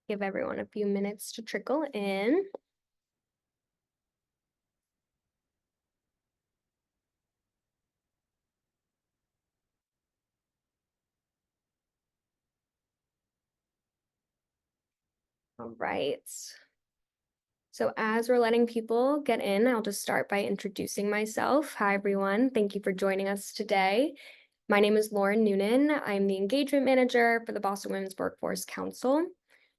Give everyone a few minutes to trickle in. All right. So as we're letting people get in, I'll just start by introducing myself. Hi, everyone. Thank you for joining us today. My name is Lauren Noonan. I'm the engagement manager for the Boston Women's Workforce Council.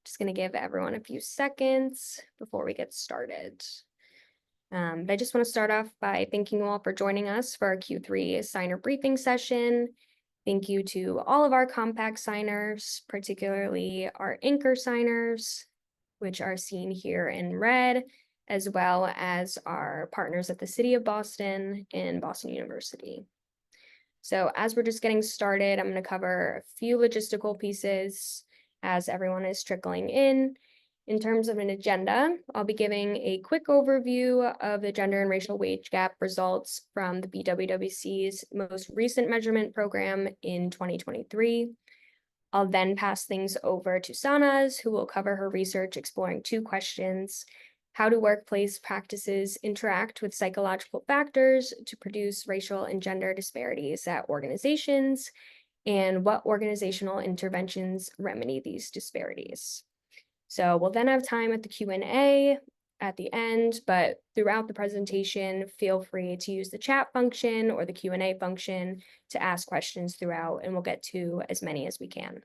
Just going to give everyone a few seconds before we get started. But I just want to start off by thanking you all for joining us for our Q3 signer briefing session. Thank you to all of our compact signers, particularly our anchor signers, which are seen here in red, as well as our partners at the City of Boston and Boston University. So as we're just getting started, I'm going to cover a few logistical pieces as everyone is trickling in. In terms of an agenda, I'll be giving a quick overview of the gender and racial wage gap results from the BWWC's most recent measurement program in 2023. I'll then pass things over to Sanaz, who will cover her research exploring two questions: how do workplace practices interact with psychological factors to produce racial and gender disparities at organizations, and what organizational interventions remedy these disparities? So we'll then have time at the Q&A at the end, but throughout the presentation, feel free to use the chat function or the Q&A function to ask questions throughout, and we'll get to as many as we can.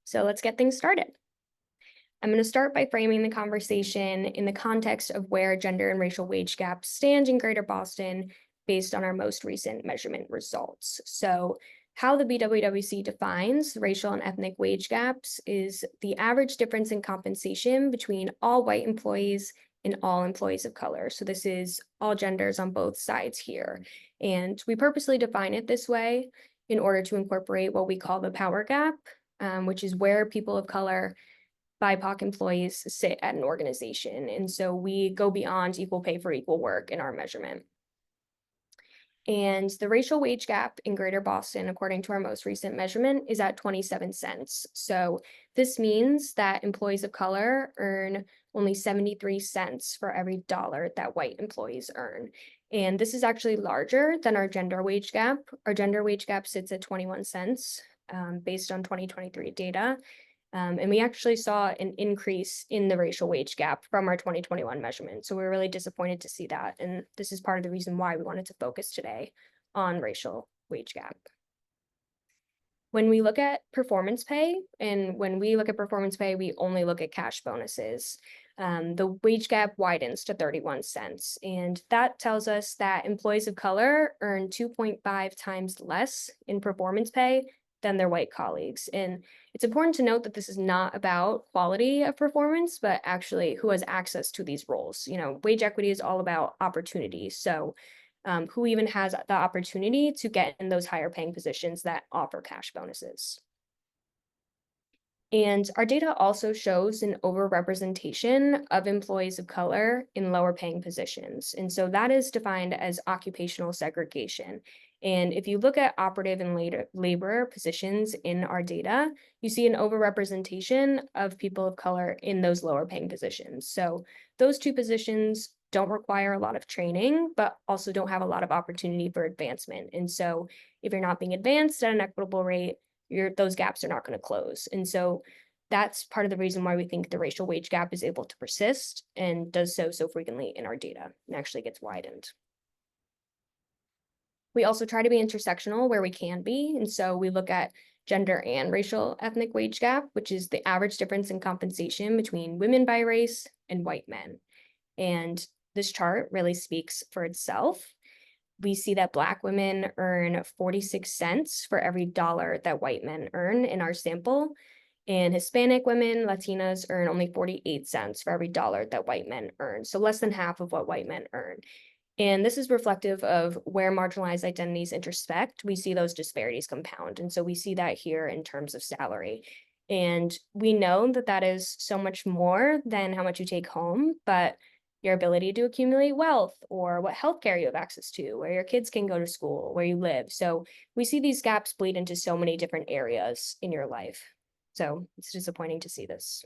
So let's get things started. I'm going to start by framing the conversation in the context of where gender and racial wage gaps stand in Greater Boston based on our most recent measurement results. So how the BWWC defines racial and ethnic wage gaps is the average difference in compensation between all white employees and all employees of color. So this is all genders on both sides here. And we purposely define it this way in order to incorporate what we call the power gap, which is where people of color, BIPOC employees sit at an organization. And so we go beyond equal pay for equal work in our measurement. And the racial wage gap in Greater Boston, according to our most recent measurement, is at 27 cents. So this means that employees of color earn only 73 cents for every dollar that white employees earn. And this is actually larger than our gender wage gap. Our gender wage gap sits at 21 cents based on 2023 data. And we actually saw an increase in the racial wage gap from our 2021 measurement. So we're really disappointed to see that. And this is part of the reason why we wanted to focus today on racial wage gap. When we look at performance pay, and when we look at performance pay, we only look at cash bonuses. The wage gap widens to 31 cents. And that tells us that employees of color earn 2.5 times less in performance pay than their white colleagues. And it's important to note that this is not about quality of performance, but actually who has access to these roles. You know, wage equity is all about opportunity. So who even has the opportunity to get in those higher paying positions that offer cash bonuses. And our data also shows an overrepresentation of employees of color in lower paying positions. And so that is defined as occupational segregation. And if you look at operative and labor positions in our data, you see an overrepresentation of people of color in those lower paying positions. So those two positions don't require a lot of training, but also don't have a lot of opportunity for advancement. And so if you're not being advanced at an equitable rate, those gaps are not going to close. And so that's part of the reason why we think the racial wage gap is able to persist and does so frequently in our data and actually gets widened. We also try to be intersectional where we can be. And so we look at gender and racial ethnic wage gap, which is the average difference in compensation between women by race and white men. And this chart really speaks for itself. We see that Black women earn 46 cents for every dollar that white men earn in our sample. And Hispanic women, Latinas, earn only 48 cents for every dollar that white men earn. So less than half of what white men earn. And this is reflective of where marginalized identities intersect. We see those disparities compound. And so we see that here in terms of salary. And we know that that is so much more than how much you take home, but your ability to accumulate wealth, or what healthcare you have access to, where your kids can go to school, where you live. So we see these gaps bleed into so many different areas in your life. So it's disappointing to see this.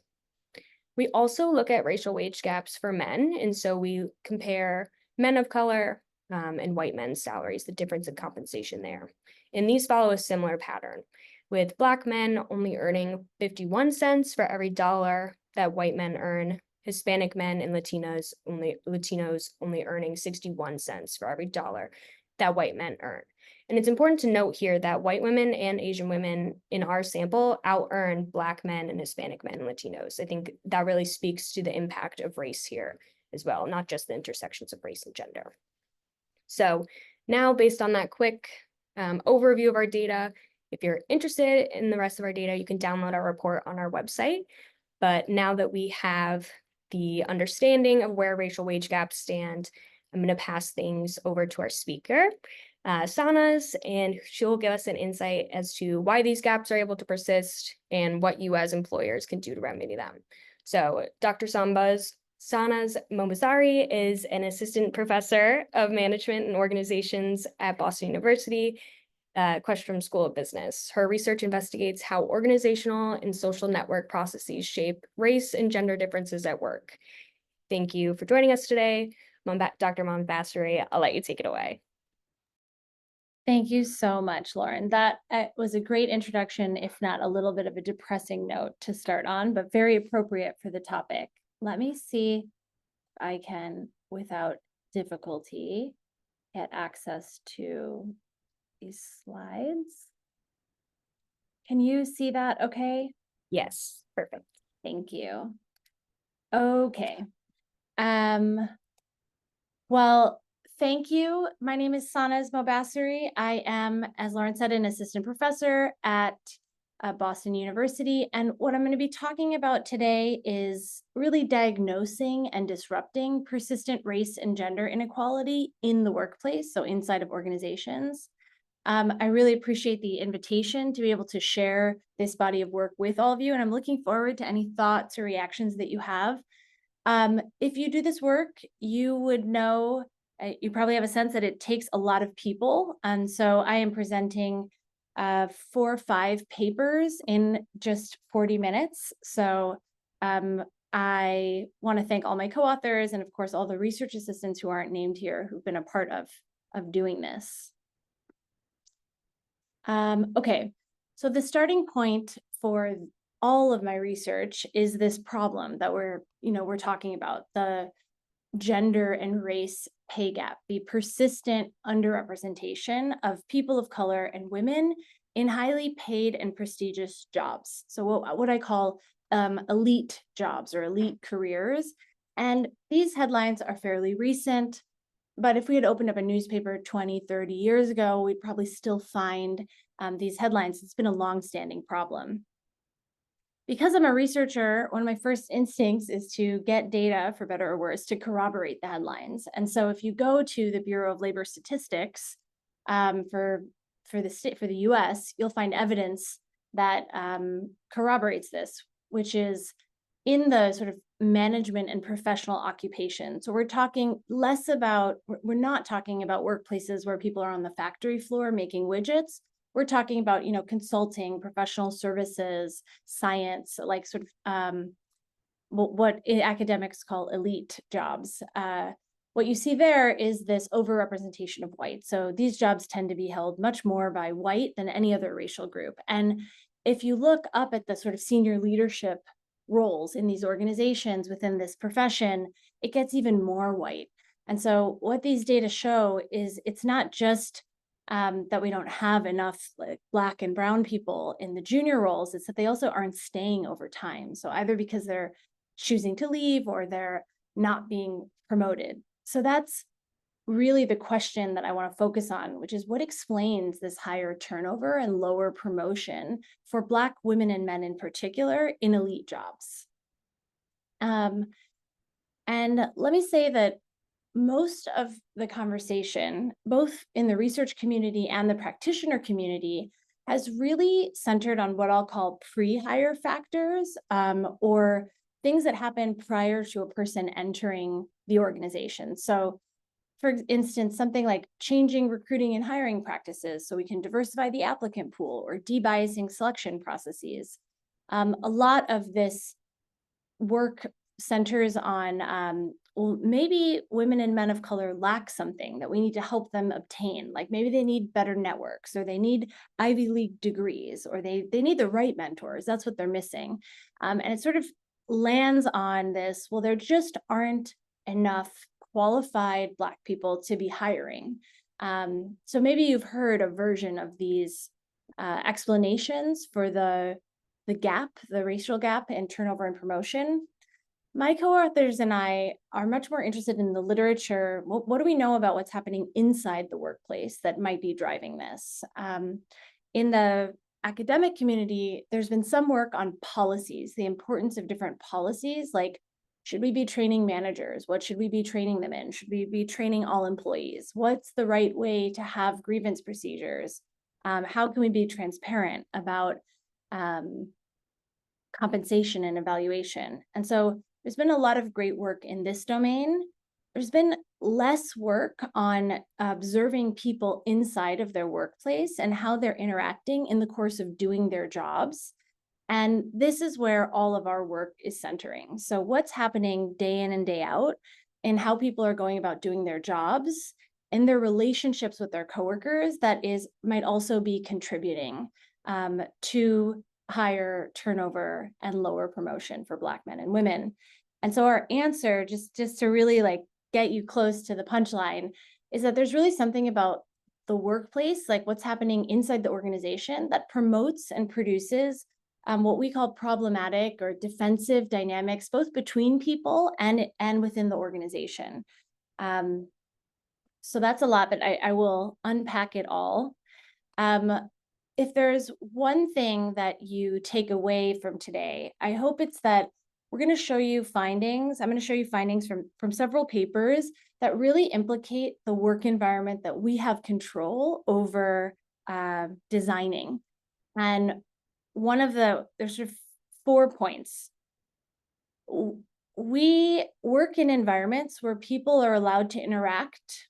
We also look at racial wage gaps for men, and so we compare men of color and white men's salaries, the difference in compensation there. And these follow a similar pattern, with Black men only earning 51 cents for every dollar that white men earn, Hispanic men and Latinos only earning 61 cents for every dollar that white men earn. And it's important to note here that white women and Asian women in our sample out-earn Black men and Hispanic men and Latinos. I think that really speaks to the impact of race here as well, not just the intersections of race and gender. So now, based on that quick overview of our data, if you're interested in the rest of our data, you can download our report on our website. But now that we have the understanding of where racial wage gaps stand, I'm going to pass things over to our speaker, Sanaz, and she'll give us an insight as to why these gaps are able to persist and what you as employers can do to remedy them. So Dr. Sanaz Mobasseri is an assistant professor of management and organizations at Boston University, Questrom School of Business. Her research investigates how organizational and social network processes shape race and gender differences at work. Thank you for joining us today. Dr. Mobasseri, I'll let you take it away. Thank you so much, Lauren. That was a great introduction, if not a little bit of a depressing note to start on, but very appropriate for the topic. Let me see if I can, without difficulty, get access to these slides. Can you see that okay? Yes, perfect. Thank you. Okay. Well, thank you. My name is Sanaz Mobasseri. I am, as Lauren said, an assistant professor at Boston University. And what I'm going to be talking about today is really diagnosing and disrupting persistent race and gender inequality in the workplace, so inside of organizations. I really appreciate the invitation to be able to share this body of work with all of you, and I'm looking forward to any thoughts or reactions that you have. If you do this work, you would know, you probably have a sense that it takes a lot of people. And so I am presenting 4 or 5 papers in just 40 minutes. So I want to thank all my co-authors and of course all the research assistants who aren't named here who've been a part of doing this. Okay, so the starting point for all of my research is this problem that we're talking about, the gender and race pay gap, the persistent underrepresentation of people of color and women in highly paid and prestigious jobs. So what I call elite jobs or elite careers. And these headlines are fairly recent, but if we had opened up a newspaper 20, 30 years ago, we'd probably still find these headlines. It's been a long-standing problem. Because I'm a researcher, one of my first instincts is to get data, for better or worse, to corroborate the headlines. And so if you go to the Bureau of Labor Statistics for the US, you'll find evidence that corroborates this, which is in the sort of management and professional occupation. So we're talking less about, we're not talking about workplaces where people are on the factory floor making widgets. We're talking about, consulting, professional services, science, like sort of what academics call elite jobs. What you see there is this overrepresentation of white. So these jobs tend to be held much more by white than any other racial group. And if you look up at the sort of senior leadership roles in these organizations within this profession, it gets even more white. And so what these data show is it's not just that we don't have enough Black and brown people in the junior roles, it's that they also aren't staying over time. So either because they're choosing to leave or they're not being promoted. So that's really the question that I want to focus on, which is what explains this higher turnover and lower promotion for Black women and men in particular in elite jobs. And let me say that most of the conversation, both in the research community and the practitioner community, has really centered on what I'll call pre-hire factors, or things that happen prior to a person entering the organization. So for instance, something like changing recruiting and hiring practices so we can diversify the applicant pool, or debiasing selection processes. A lot of this work centers on, well, maybe women and men of color lack something that we need to help them obtain. Like maybe they need better networks, or they need Ivy League degrees, or they need the right mentors. That's what they're missing. And it sort of lands on this, well, there just aren't enough qualified Black people to be hiring. So maybe you've heard a version of these explanations for the gap, the racial gap in turnover and promotion. My co-authors and I are much more interested in the literature. What do we know about what's happening inside the workplace that might be driving this? In the academic community, there's been some work on policies, the importance of different policies, like should we be training managers? What should we be training them in? Should we be training all employees? What's the right way to have grievance procedures? How can we be transparent about compensation and evaluation? And so there's been a lot of great work in this domain. There's been less work on observing people inside of their workplace and how they're interacting in the course of doing their jobs. And this is where all of our work is centering. So what's happening day in and day out, and how people are going about doing their jobs and their relationships with their coworkers, that might also be contributing to higher turnover and lower promotion for Black men and women. And so our answer, just to really like get you close to the punchline, is that there's really something about the workplace, like what's happening inside the organization, that promotes and produces what we call problematic or defensive dynamics, both between people and within the organization. So that's a lot, but I will unpack it all. If there's one thing that you take away from today, I hope it's that we're going to show you findings. I'm going to show you findings from several papers that really implicate the work environment that we have control over designing. And there's sort of 4 points. We work in environments where people are allowed to interact.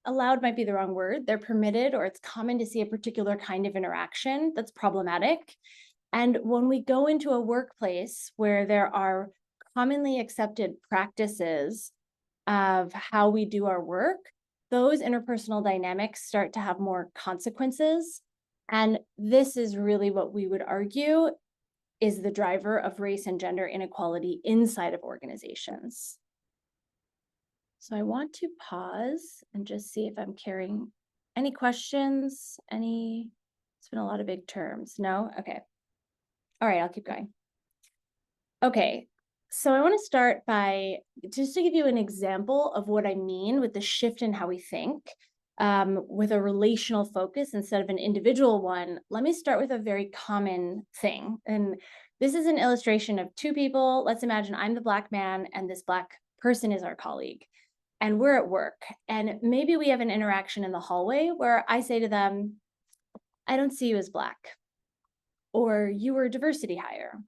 Allowed might be the wrong word. They're permitted, or it's common to see a particular kind of interaction that's problematic. And when we go into a workplace where there are commonly accepted practices of how we do our work, those interpersonal dynamics start to have more consequences. And this is really what we would argue is the driver of race and gender inequality inside of organizations. So I want to pause and just see if I'm carrying any questions, it's been a lot of big terms. No? Okay. All right, I'll keep going. Okay, so I want to start by just to give you an example of what I mean with the shift in how we think, with a relational focus instead of an individual one. Let me start with a very common thing. And this is an illustration of 2 people. Let's imagine I'm the Black man and this Black person is our colleague. And we're at work, and maybe we have an interaction in the hallway where I say to them, I don't see you as Black, or you were a diversity hire,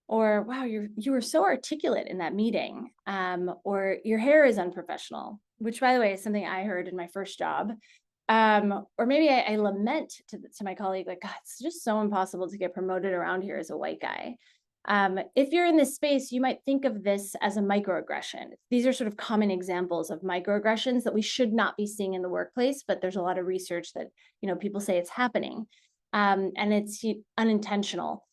or wow, you were so articulate in that meeting, or your hair is unprofessional, which by the way is something I heard in my first job. Or maybe I lament to my colleague, like, God, it's just so impossible to get promoted around here as a white guy. If you're in this space, you might think of this as a microaggression. These are sort of common examples of microaggressions that we should not be seeing in the workplace, but there's a lot of research that, people say it's happening, and it's unintentional.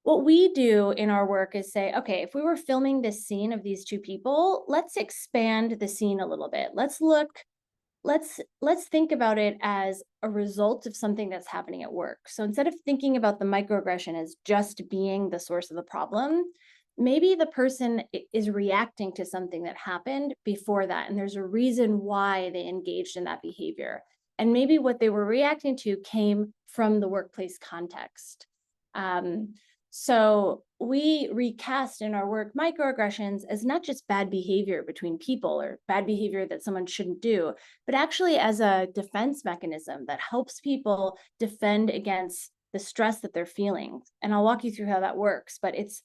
What we do in our work is say, okay, if we were filming this scene of these 2 people, let's expand the scene a little bit. Let's think about it as a result of something that's happening at work. So instead of thinking about the microaggression as just being the source of the problem, maybe the person is reacting to something that happened before that, and there's a reason why they engaged in that behavior. And maybe what they were reacting to came from the workplace context. So we recast in our work microaggressions as not just bad behavior between people or bad behavior that someone shouldn't do, but actually as a defense mechanism that helps people defend against the stress that they're feeling. And I'll walk you through how that works, but it's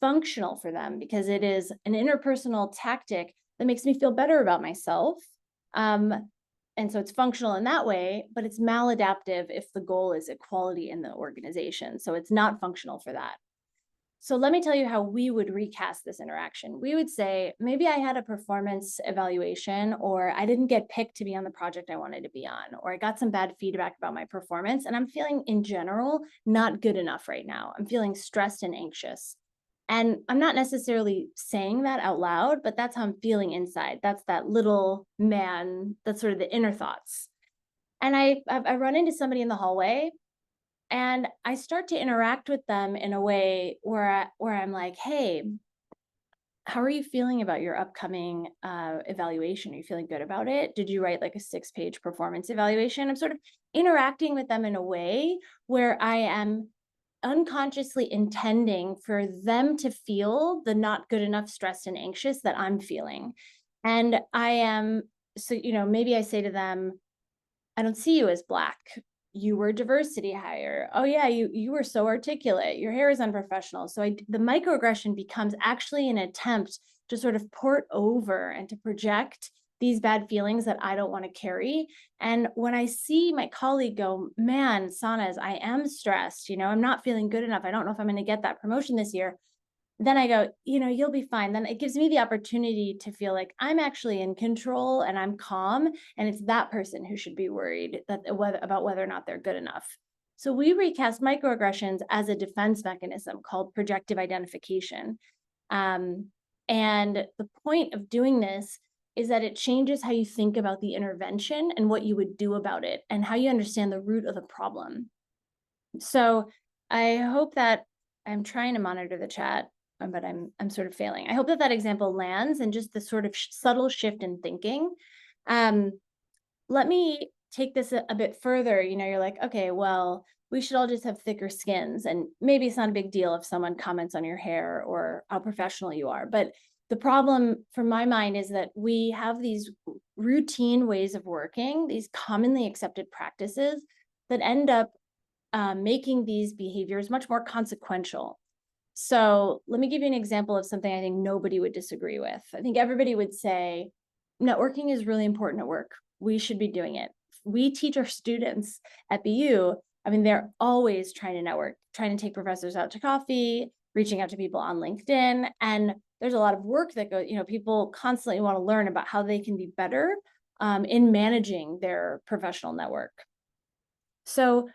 functional for them because it is an interpersonal tactic that makes me feel better about myself. And so it's functional in that way, but it's maladaptive if the goal is equality in the organization. So it's not functional for that. So let me tell you how we would recast this interaction. We would say, maybe I had a performance evaluation, or I didn't get picked to be on the project I wanted to be on, or I got some bad feedback about my performance, and I'm feeling in general not good enough right now. I'm feeling stressed and anxious. And I'm not necessarily saying that out loud, but that's how I'm feeling inside. That's that little man, that's sort of the inner thoughts. And I run into somebody in the hallway, and I start to interact with them in a way where I'm like, "Hey, how are you feeling about your upcoming evaluation? Are you feeling good about it? Did you write like a 6-page performance evaluation?" I'm sort of interacting with them in a way where I am unconsciously intending for them to feel the not good enough, stressed and anxious that I'm feeling. And I am, so, maybe I say to them, "I don't see you as Black. You were diversity hire. Oh yeah, you were so articulate. Your hair is unprofessional." So the microaggression becomes actually an attempt to sort of port over and to project these bad feelings that I don't want to carry. And when I see my colleague go, "Man, Sanaz, I am stressed. I'm not feeling good enough. I don't know if I'm going to get that promotion this year." Then I go, "You'll be fine." Then it gives me the opportunity to feel like I'm actually in control and I'm calm, and it's that person who should be worried about whether or not they're good enough. So we recast microaggressions as a defense mechanism called projective identification. Um, and the point of doing this is that it changes how you think about the intervention and what you would do about it and how you understand the root of the problem. So I hope that I'm trying to monitor the chat, but I'm sort of failing. I hope that that example lands and just the sort of subtle shift in thinking. Um, Let me take this a bit further. You're like, okay, well, we should all just have thicker skins, and maybe it's not a big deal if someone comments on your hair or how professional you are. But the problem from my mind is that we have these routine ways of working, these commonly accepted practices that end up making these behaviors much more consequential. So let me give you an example of something I think nobody would disagree with. I think everybody would say networking is really important at work. We should be doing it. We teach our students at BU. I mean, they're always trying to network, trying to take professors out to coffee, reaching out to people on LinkedIn. And there's a lot of work that goes, people constantly want to learn about how they can be better in managing their professional network. So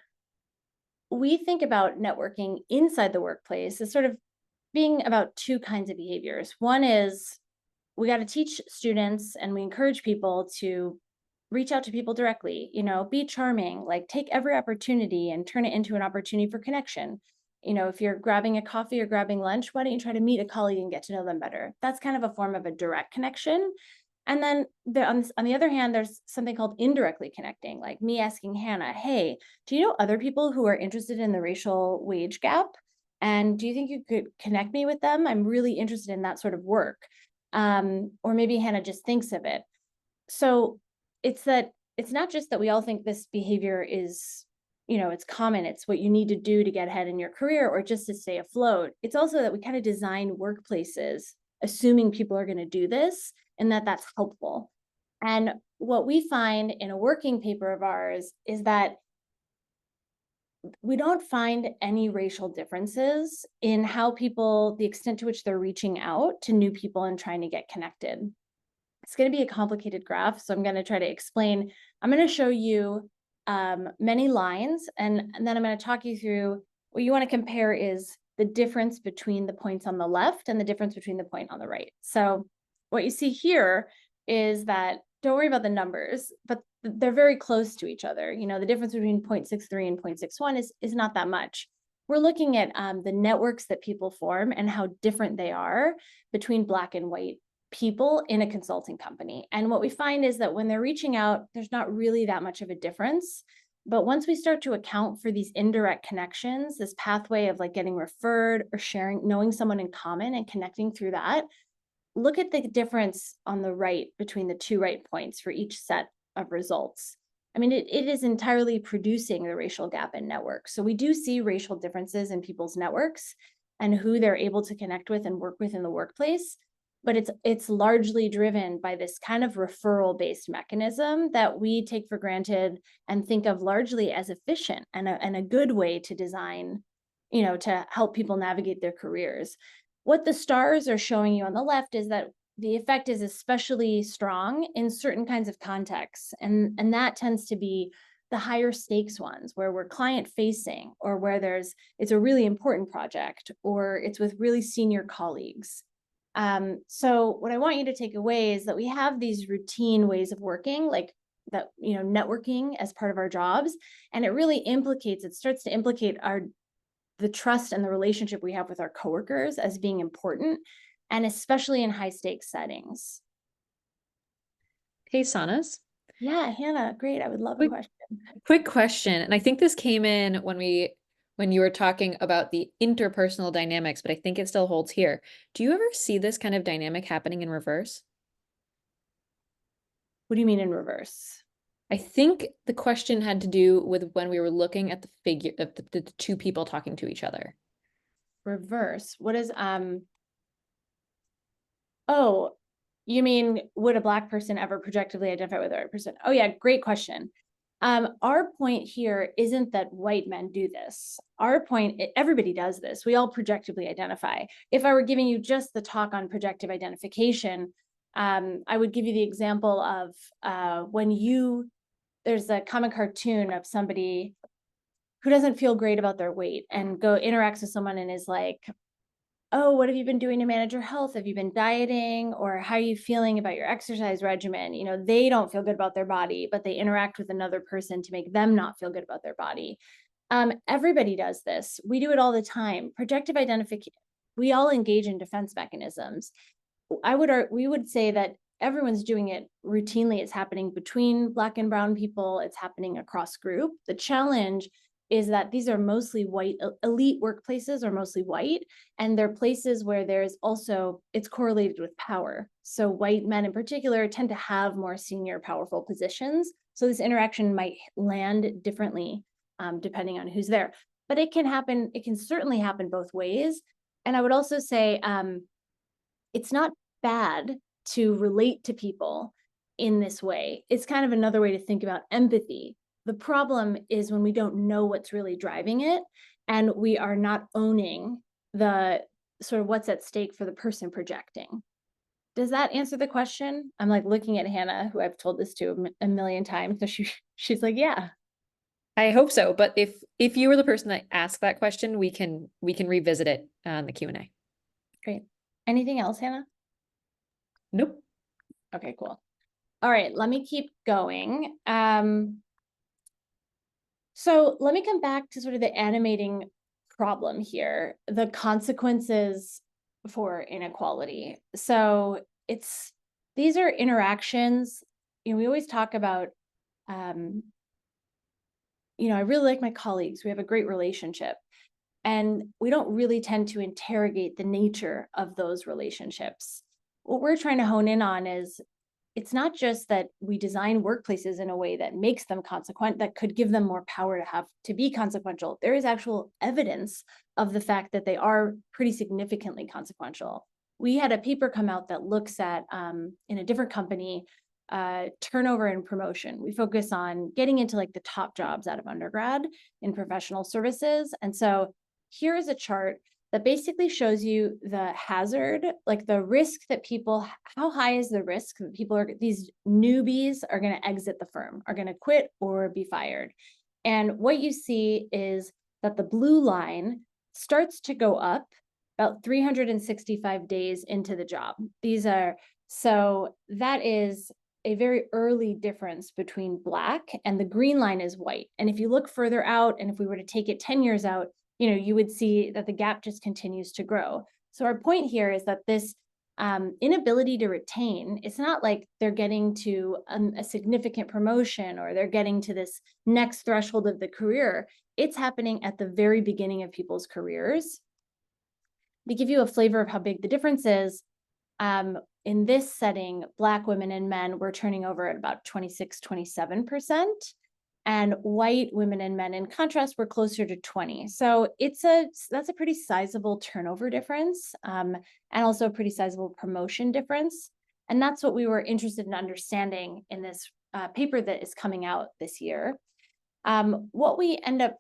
we think about networking inside the workplace as sort of being about two kinds of behaviors. One is we got to teach students and we encourage people to reach out to people directly, be charming, like take every opportunity and turn it into an opportunity for connection. If you're grabbing a coffee or grabbing lunch, why don't you try to meet a colleague and get to know them better? That's kind of a form of a direct connection. And then on the other hand, there's something called indirectly connecting, like me asking Hannah, "Hey, do you know other people who are interested in the racial wage gap? And do you think you could connect me with them? I'm really interested in that sort of work." Or maybe Hannah just thinks of it. So it's not just that we all think this behavior is, it's common, it's what you need to do to get ahead in your career or just to stay afloat. It's also that we kind of design workplaces assuming people are going to do this and that that's helpful. And what we find in a working paper of ours is that we don't find any racial differences in how people, the extent to which they're reaching out to new people and trying to get connected. It's going to be a complicated graph, so I'm going to try to explain. I'm going to show you many lines, and then I'm going to talk you through what you want to compare is the difference between the points on the left and the difference between the point on the right. So what you see here is that, don't worry about the numbers, but they're very close to each other. The difference between 0.63 and 0.61 is not that much. We're looking at the networks that people form and how different they are between Black and white people in a consulting company. And what we find is that when they're reaching out, there's not really that much of a difference. But once we start to account for these indirect connections, this pathway of like getting referred or sharing, knowing someone in common and connecting through that, look at the difference on the right between the two right points for each set of results. I mean, it is entirely producing the racial gap in networks. So we do see racial differences in people's networks and who they're able to connect with and work with in the workplace. But it's largely driven by this kind of referral-based mechanism that we take for granted and think of largely as efficient and a good way to design to help people navigate their careers. What the stars are showing you on the left is that the effect is especially strong in certain kinds of contexts. And that tends to be the higher stakes ones, where we're client facing, or where it's a really important project, or it's with really senior colleagues. So what I want you to take away is that we have these routine ways of working, like that, networking as part of our jobs. And it starts to implicate the trust and the relationship we have with our coworkers as being important, and especially in high stakes settings. Hey, Sanaz. Yeah, Hannah, great. I would love a question. Quick question, and I think this came in when you were talking about the interpersonal dynamics, but I think it still holds here. Do you ever see this kind of dynamic happening in reverse? What do you mean in reverse? I think the question had to do with when we were looking at the figure of the two people talking to each other. Reverse. What is oh, you mean would a Black person ever projectively identify with a white person? Oh yeah, great question. Our point here isn't that white men do this. Our point, everybody does this. We all projectively identify. If I were giving you just the talk on projective identification, I would give you the example of there's a comic cartoon of somebody who doesn't feel great about their weight and interacts with someone and is like, oh, what have you been doing to manage your health? Have you been dieting? Or how are you feeling about your exercise regimen? They don't feel good about their body, but they interact with another person to make them not feel good about their body. Everybody does this. We do it all the time. Projective identification, we all engage in defense mechanisms. We would say that everyone's doing it routinely. It's happening between Black and brown people. It's happening across group. The challenge is that these are mostly white, elite workplaces are mostly white, and they're places where it's correlated with power. So white men in particular tend to have more senior, powerful positions. So this interaction might land differently depending on who's there. But it can certainly happen both ways. And I would also say it's not bad to relate to people in this way. It's kind of another way to think about empathy. The problem is when we don't know what's really driving it, and we are not owning the sort of what's at stake for the person projecting. Does that answer the question? I'm like looking at Hannah, who I've told this to a million times. So she's like, yeah. I hope so. But if you were the person that asked that question, we can revisit it on the Q&A. Great. Anything else, Hannah? Nope. Okay, cool. All right, let me keep going. So let me come back to sort of the animating problem here, the consequences for inequality. So these are interactions, we always talk about, I really like my colleagues. We have a great relationship. And we don't really tend to interrogate the nature of those relationships. What we're trying to hone in on is it's not just that we design workplaces in a way that makes them that could give them more power to be consequential. There is actual evidence of the fact that they are pretty significantly consequential. We had a paper come out that looks at, in a different company, turnover and promotion. We focus on getting into like the top jobs out of undergrad in professional services. And so here is a chart that basically shows you the hazard, like the risk that how high is the risk that these newbies are going to exit the firm, are going to quit or be fired. And what you see is that the blue line starts to go up about 365 days into the job. So that is a very early difference between Black, and the green line is white. And if you look further out, and if we were to take it 10 years out, you would see that the gap just continues to grow. So our point here is that this inability to retain, it's not like they're getting to a significant promotion or they're getting to this next threshold of the career. It's happening at the very beginning of people's careers. To give you a flavor of how big the difference is, in this setting, Black women and men were turning over at about 26-27%. And white women and men, in contrast, were closer to 20. So that's a pretty sizable turnover difference, and also a pretty sizable promotion difference. And that's what we were interested in understanding in this paper that is coming out this year. What we end up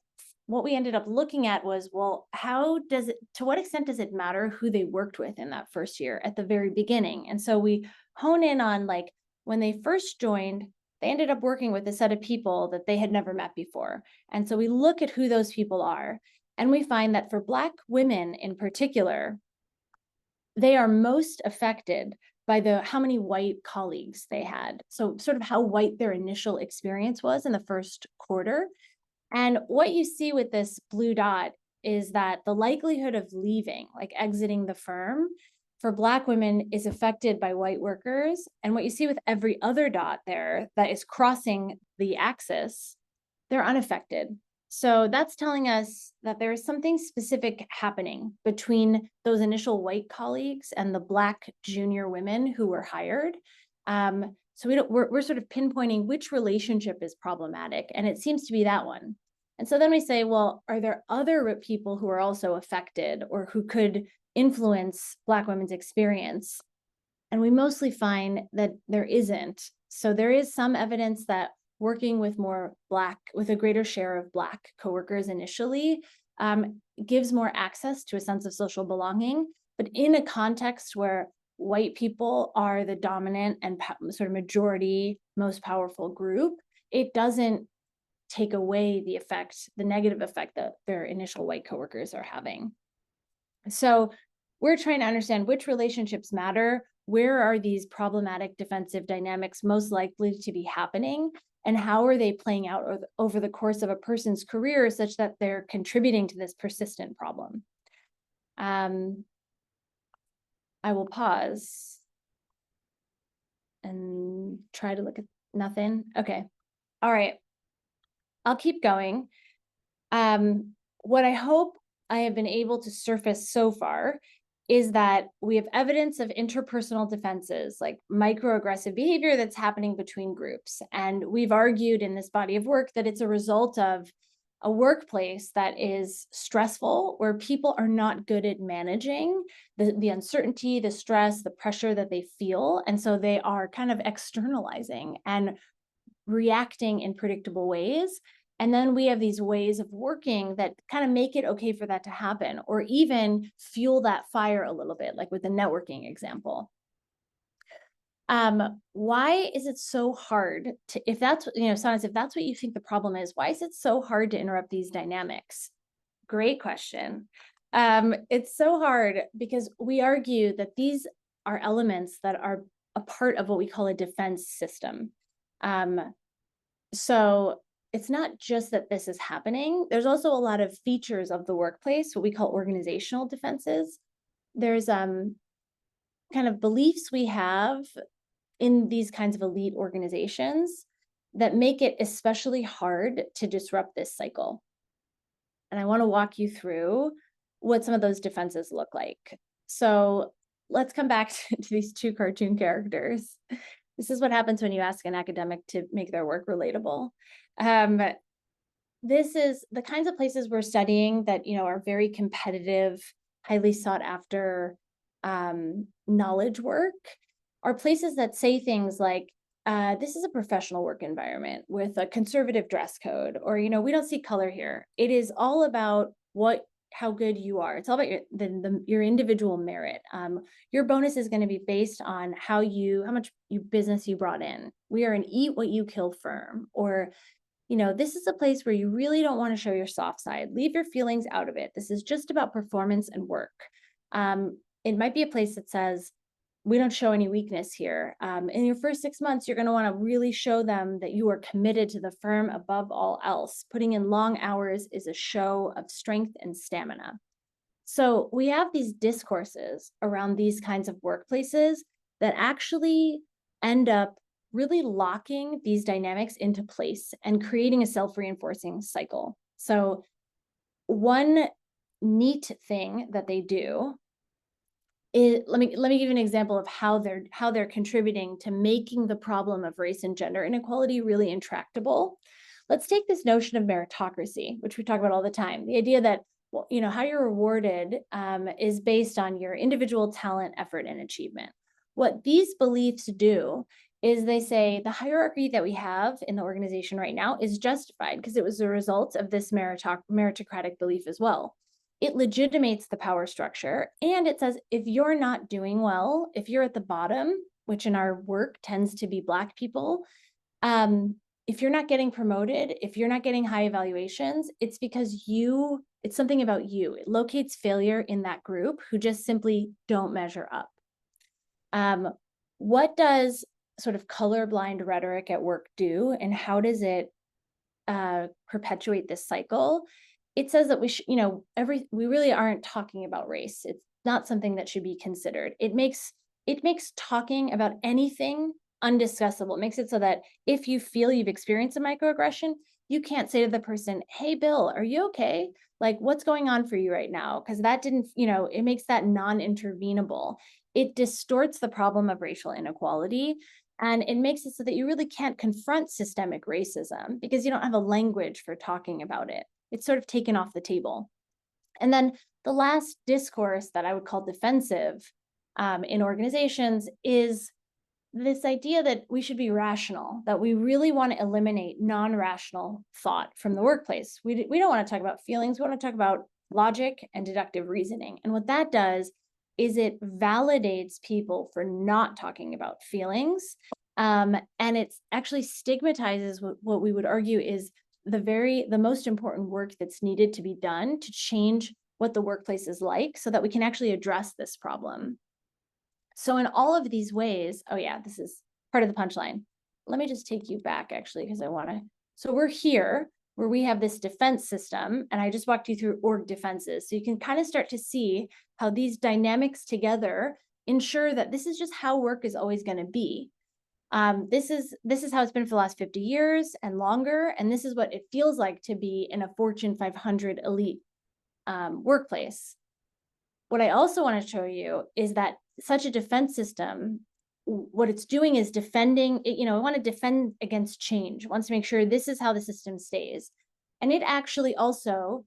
what we ended up looking at was, well, to what extent does it matter who they worked with in that first year at the very beginning? And so we hone in on, like, when they first joined, they ended up working with a set of people that they had never met before. And so we look at who those people are, and we find that for Black women in particular, they are most affected by how many white colleagues they had. So sort of how white their initial experience was in the first quarter. And what you see with this blue dot is that the likelihood of leaving, like exiting the firm, for Black women is affected by white workers. And what you see with every other dot there that is crossing the axis, they're unaffected. So that's telling us that there is something specific happening between those initial white colleagues and the Black junior women who were hired. So we're sort of pinpointing which relationship is problematic, and it seems to be that one. And so then we say, well, are there other people who are also affected or who could influence Black women's experience? And we mostly find that there isn't. So there is some evidence that working with with a greater share of Black coworkers initially gives more access to a sense of social belonging, but in a context where white people are the dominant and sort of majority, most powerful group, it doesn't take away the negative effect that their initial white coworkers are having. So we're trying to understand which relationships matter, where are these problematic defensive dynamics most likely to be happening, and how are they playing out over the course of a person's career such that they're contributing to this persistent problem. I will pause and try to look at nothing. Okay. All right. I'll keep going. What I hope I have been able to surface so far is that we have evidence of interpersonal defenses, like microaggressive behavior that's happening between groups. And we've argued in this body of work that it's a result of a workplace that is stressful, where people are not good at managing the uncertainty, the stress, the pressure that they feel. And so they are kind of externalizing and reacting in predictable ways. And then we have these ways of working that kind of make it okay for that to happen, or even fuel that fire a little bit, like with the networking example. Why is it so hard to, if that's, Sanaz, if that's what you think the problem is, why is it so hard to interrupt these dynamics? Great question. It's so hard because we argue that these are elements that are a part of what we call a defense system. So it's not just that this is happening. There's also a lot of features of the workplace, what we call organizational defenses. There's kind of beliefs we have in these kinds of elite organizations that make it especially hard to disrupt this cycle. And I want to walk you through what some of those defenses look like. So let's come back to these two cartoon characters. This is what happens when you ask an academic to make their work relatable. This is the kinds of places we're studying that, are very competitive, highly sought after knowledge work, are places that say things like, this is a professional work environment with a conservative dress code, or, we don't see color here. It is all about how good you are. It's all about your individual merit. Your bonus is going to be based on how much business you brought in. We are an eat what you kill firm. Or, this is a place where you really don't want to show your soft side. Leave your feelings out of it. This is just about performance and work. It might be a place that says, we don't show any weakness here. In your first 6 months, you're going to want to really show them that you are committed to the firm above all else. Putting in long hours is a show of strength and stamina. So we have these discourses around these kinds of workplaces that actually end up really locking these dynamics into place and creating a self-reinforcing cycle. So one neat thing that they do is, let me give you an example of how they're contributing to making the problem of race and gender inequality really intractable. Let's take this notion of meritocracy, which we talk about all the time. The idea that, how you're rewarded is based on your individual talent, effort, and achievement. What these beliefs do is they say the hierarchy that we have in the organization right now is justified because it was the result of this meritocratic belief as well. It legitimates the power structure, and it says if you're not doing well, if you're at the bottom, which in our work tends to be Black people, if you're not getting promoted, if you're not getting high evaluations, it's because it's something about you. It locates failure in that group who just simply don't measure up. What does sort of colorblind rhetoric at work do, and how does it perpetuate this cycle? It says that we should, we really aren't talking about race. It's not something that should be considered. It makes talking about anything undiscussable. It makes it so that if you feel you've experienced a microaggression, you can't say to the person, "Hey, Bill, are you okay? Like, what's going on for you right now?" Because that didn't, it makes that non-intervenable. It distorts the problem of racial inequality, and it makes it so that you really can't confront systemic racism because you don't have a language for talking about it. It's sort of taken off the table. And then the last discourse that I would call defensive in organizations is this idea that we should be rational, that we really want to eliminate non-rational thought from the workplace. We don't want to talk about feelings. We want to talk about logic and deductive reasoning. And what that does is it validates people for not talking about feelings. And it actually stigmatizes what we would argue is the most important work that's needed to be done to change what the workplace is like so that we can actually address this problem. So in all of these ways, oh yeah, this is part of the punchline. Let me just take you back actually, because I want to. So we're here where we have this defense system, and I just walked you through org defenses. So you can kind of start to see how these dynamics together ensure that this is just how work is always going to be. This is how it's been for the last 50 years and longer, and this is what it feels like to be in a Fortune 500 elite workplace. What I also want to show you is that such a defense system, what it's doing is defending, it want to defend against change. It wants to make sure this is how the system stays. And it actually also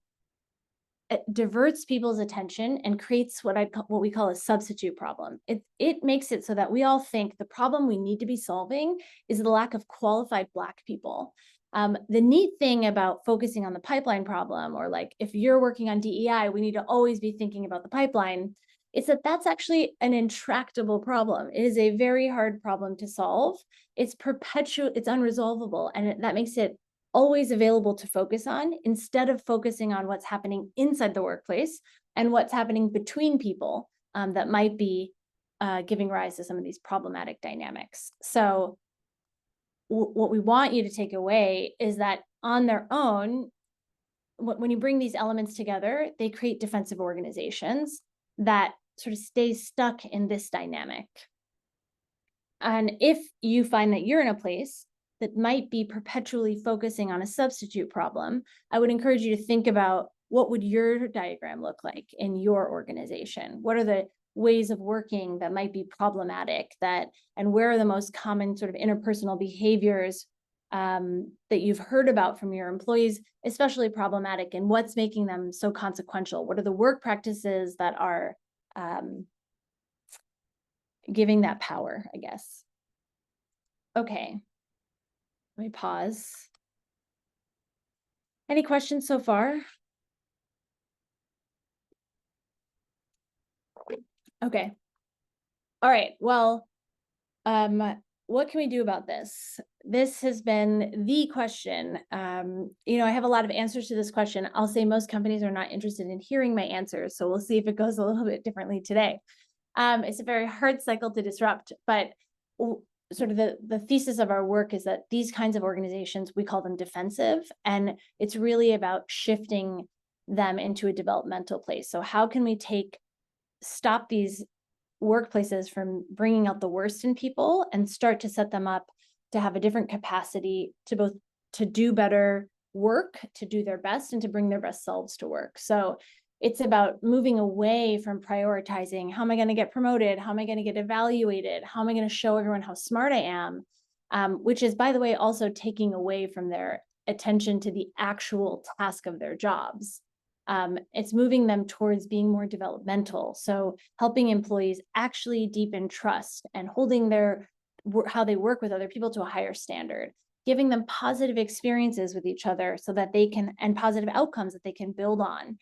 diverts people's attention and creates what we call a substitute problem. It makes it so that we all think the problem we need to be solving is the lack of qualified Black people. The neat thing about focusing on the pipeline problem, or like if you're working on DEI, we need to always be thinking about the pipeline. It's that's actually an intractable problem. It is a very hard problem to solve. It's unresolvable, and that makes it always available to focus on instead of focusing on what's happening inside the workplace and what's happening between people that might be giving rise to some of these problematic dynamics. So what we want you to take away is that on their own, when you bring these elements together, they create defensive organizations that sort of stay stuck in this dynamic. And if you find that you're in a place that might be perpetually focusing on a substitute problem, I would encourage you to think about what would your diagram look like in your organization? What are the ways of working that might be problematic, and where are the most common sort of interpersonal behaviors that you've heard about from your employees, especially problematic, and what's making them so consequential? What are the work practices that are giving that power, I guess? Okay, let me pause. Any questions so far? Okay. All right, well, what can we do about this? This has been the question. I have a lot of answers to this question. I'll say most companies are not interested in hearing my answers, so we'll see if it goes a little bit differently today. It's a very hard cycle to disrupt, but sort of the thesis of our work is that these kinds of organizations, we call them defensive, and it's really about shifting them into a developmental place. So how can we stop these workplaces from bringing out the worst in people and start to set them up to have a different capacity to do better work, to do their best, and to bring their best selves to work. So it's about moving away from prioritizing, how am I going to get promoted? How am I going to get evaluated? How am I going to show everyone how smart I am? Which is, by the way, also taking away from their attention to the actual task of their jobs. It's moving them towards being more developmental. So helping employees actually deepen trust and holding their how they work with other people to a higher standard, giving them positive experiences with each other so that they can, and positive outcomes that they can build on.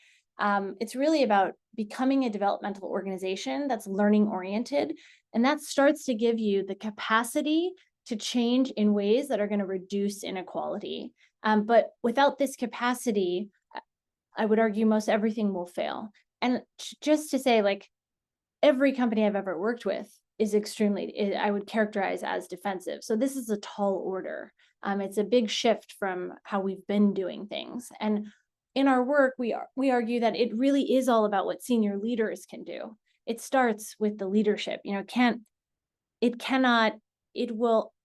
It's really about becoming a developmental organization that's learning oriented. And that starts to give you the capacity to change in ways that are going to reduce inequality. But without this capacity, I would argue most everything will fail. And just to say, like, every company I've ever worked with is extremely, I would characterize as defensive. So this is a tall order. It's a big shift from how we've been doing things. And in our work, we argue that it really is all about what senior leaders can do. It starts with the leadership. You know,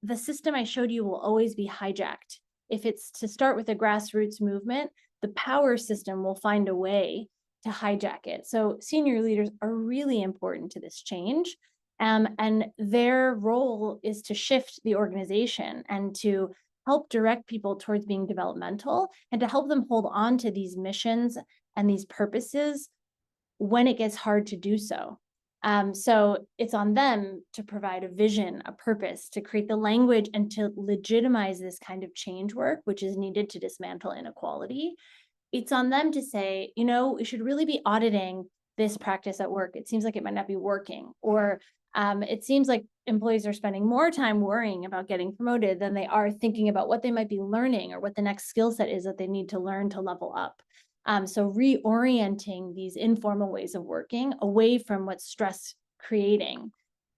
the system I showed you will always be hijacked. If it's to start with a grassroots movement, the power system will find a way to hijack it. So senior leaders are really important to this change. And their role is to shift the organization and to help direct people towards being developmental and to help them hold on to these missions and these purposes when it gets hard to do so. So it's on them to provide a vision, a purpose, to create the language and to legitimize this kind of change work, which is needed to dismantle inequality. It's on them to say, you know, we should really be auditing this practice at work. It seems like it might not be working, or it seems like employees are spending more time worrying about getting promoted than they are thinking about what they might be learning or what the next skill set is that they need to learn to level up. So reorienting these informal ways of working away from what's stress creating.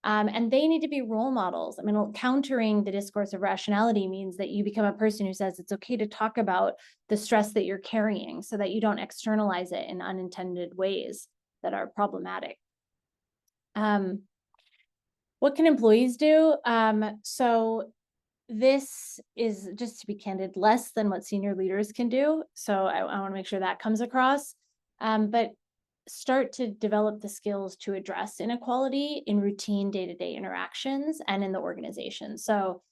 And they need to be role models. I mean, countering the discourse of rationality means that you become a person who says it's okay to talk about the stress that you're carrying so that you don't externalize it in unintended ways that are problematic. What can employees do? So this is, just to be candid, less than what senior leaders can do. So I want to make sure that comes across. But start to develop the skills to address inequality in routine day-to-day interactions and in the organization. So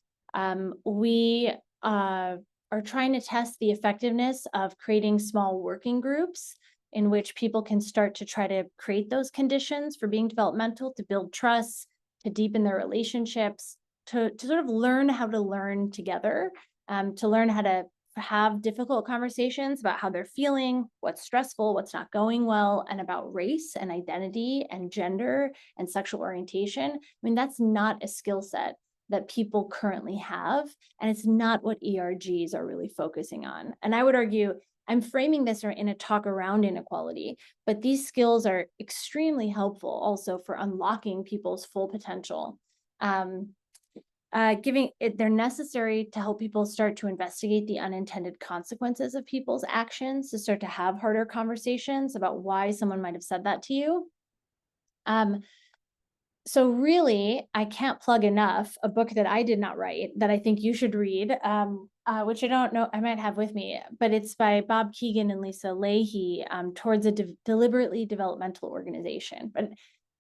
we are trying to test the effectiveness of creating small working groups in which people can start to try to create those conditions for being developmental, to build trust, to deepen their relationships, to sort of learn how to learn together, to learn how to have difficult conversations about how they're feeling, what's stressful, what's not going well, and about race and identity and gender and sexual orientation. I mean, that's not a skill set that people currently have, and it's not what ERGs are really focusing on. And I would argue, I'm framing this in a talk around inequality, but these skills are extremely helpful also for unlocking people's full potential. They're necessary to help people start to investigate the unintended consequences of people's actions, to start to have harder conversations about why someone might have said that to you. So really, I can't plug enough a book that I did not write that I think you should read, which I don't know, I might have with me, but it's by Bob Keegan and Lisa Leahy, Towards a Deliberately Developmental Organization. But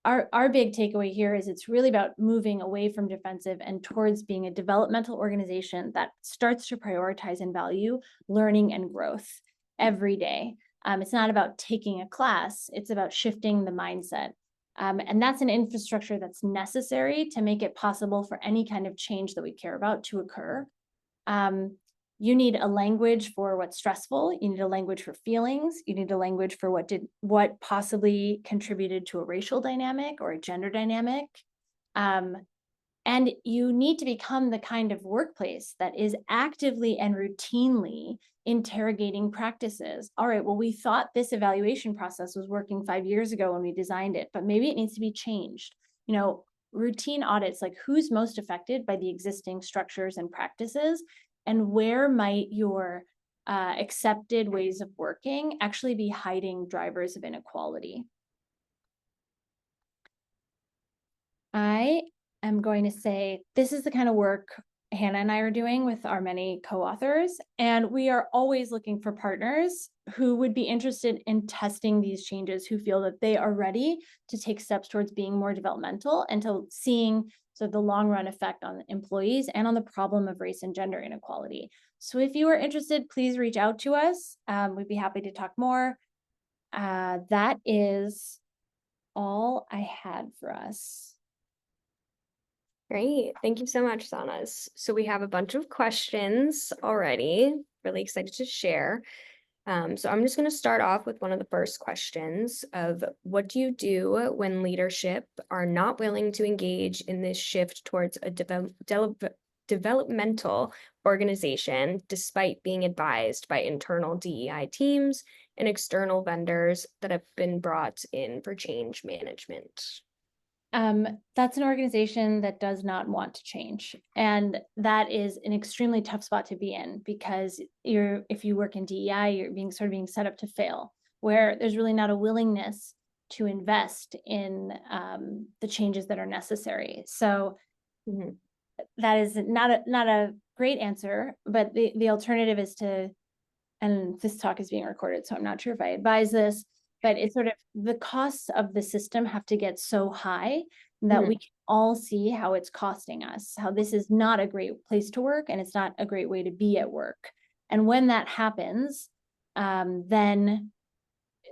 our big takeaway here is it's really about moving away from defensive and towards being a developmental organization that starts to prioritize and value learning and growth every day. It's not about taking a class, it's about shifting the mindset. And that's an infrastructure that's necessary to make it possible for any kind of change that we care about to occur. You need a language for what's stressful. You need a language for feelings. You need a language for what possibly contributed to a racial dynamic or a gender dynamic. And you need to become the kind of workplace that is actively and routinely interrogating practices. All right, well, we thought this evaluation process was working 5 years ago when we designed it, but maybe it needs to be changed. You know, routine audits, like who's most affected by the existing structures and practices, and where might your accepted ways of working actually be hiding drivers of inequality. I am going to say this is the kind of work Hannah and I are doing with our many co-authors, and we are always looking for partners who would be interested in testing these changes, who feel that they are ready to take steps towards being more developmental and to seeing the long run effect on employees and on the problem of race and gender inequality. So if you are interested, please reach out to us. We'd be happy to talk more. That is all I had for us. Great. Thank you so much, Sanaz. So we have a bunch of questions already. Really excited to share. So I'm just going to start off with one of the first questions of what do you do when leadership are not willing to engage in this shift towards a developmental organization, despite being advised by internal DEI teams and external vendors that have been brought in for change management? That's an organization that does not want to change. And that is an extremely tough spot to be in, because if you work in DEI, you're being set up to fail, where there's really not a willingness to invest in the changes that are necessary. So Mhm. that is not a great answer, but the alternative is to, and this talk is being recorded, so I'm not sure if I advise this, but it's sort of the costs of the system have to get so high that we can all see how it's costing us, how this is not a great place to work and it's not a great way to be at work. And when that happens, then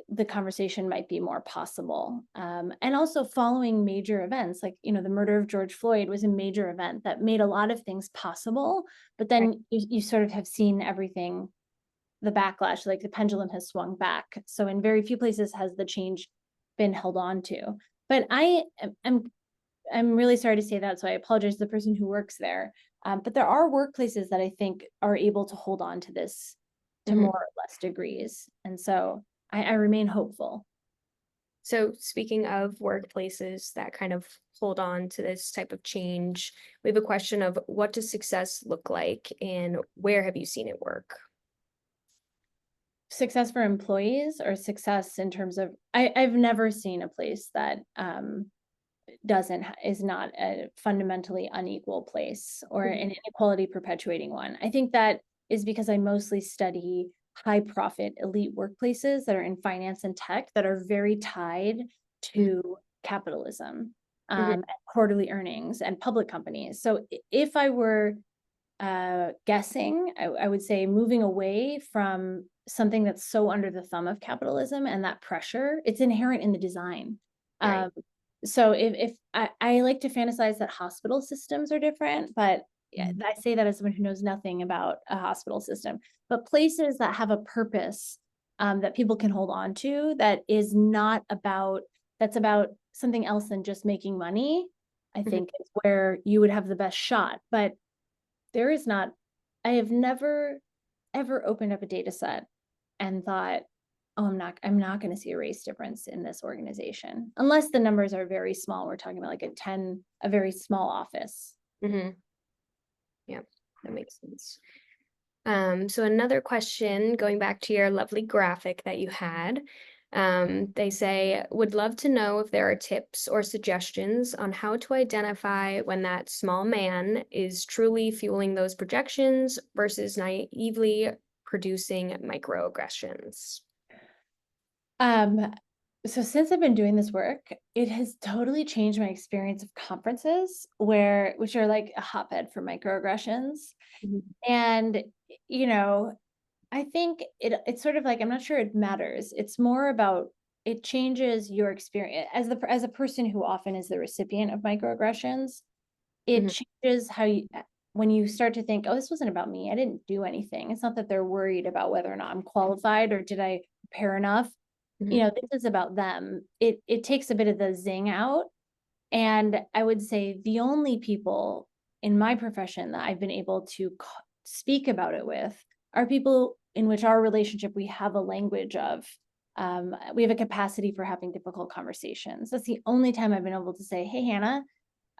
the conversation might be more possible. And also following major events, like, the murder of George Floyd was a major event that made a lot of things possible, but then you sort of have seen everything, the backlash, like the pendulum has swung back. So in very few places has the change been held on to. But I'm really sorry to say that, so I apologize to the person who works there. But there are workplaces that I think are able to hold on to this to more or less degrees. And so I remain hopeful. So speaking of workplaces that kind of hold on to this type of change, we have a question of what does success look like and where have you seen it work? Success for employees or success in terms of, I've never seen a place that is not a fundamentally unequal place or an inequality perpetuating one. I think that is because I mostly study high profit elite workplaces that are in finance and tech that are very tied to capitalism, and quarterly earnings and public companies. So if I were guessing, I would say moving away from something that's so under the thumb of capitalism and that pressure, it's inherent in the design. Right. So if I like to fantasize that hospital systems are different, but I say that as someone who knows nothing about a hospital system, but places that have a purpose, that people can hold on to, that's about something else than just making money, I think is where you would have the best shot. But I have never ever opened up a data set and thought, oh, I'm not going to see a race difference in this organization, unless the numbers are very small. We're talking about like a very small office. Yeah, that makes sense. So another question, going back to your lovely graphic that you had, they say, would love to know if there are tips or suggestions on how to identify when that small man is truly fueling those projections versus naively producing microaggressions. So since I've been doing this work, it has totally changed my experience of conferences which are like a hotbed for microaggressions. And, I think it's sort of like, I'm not sure it matters. It's more about, it changes your experience as a person who often is the recipient of microaggressions. It changes how when you start to think, oh, this wasn't about me. I didn't do anything. It's not that they're worried about whether or not I'm qualified or did I prepare enough. This is about them. It takes a bit of the zing out. And I would say the only people in my profession that I've been able to speak about it with are people in which our relationship, we have a language of, we have a capacity for having difficult conversations. That's the only time I've been able to say, hey, Hannah,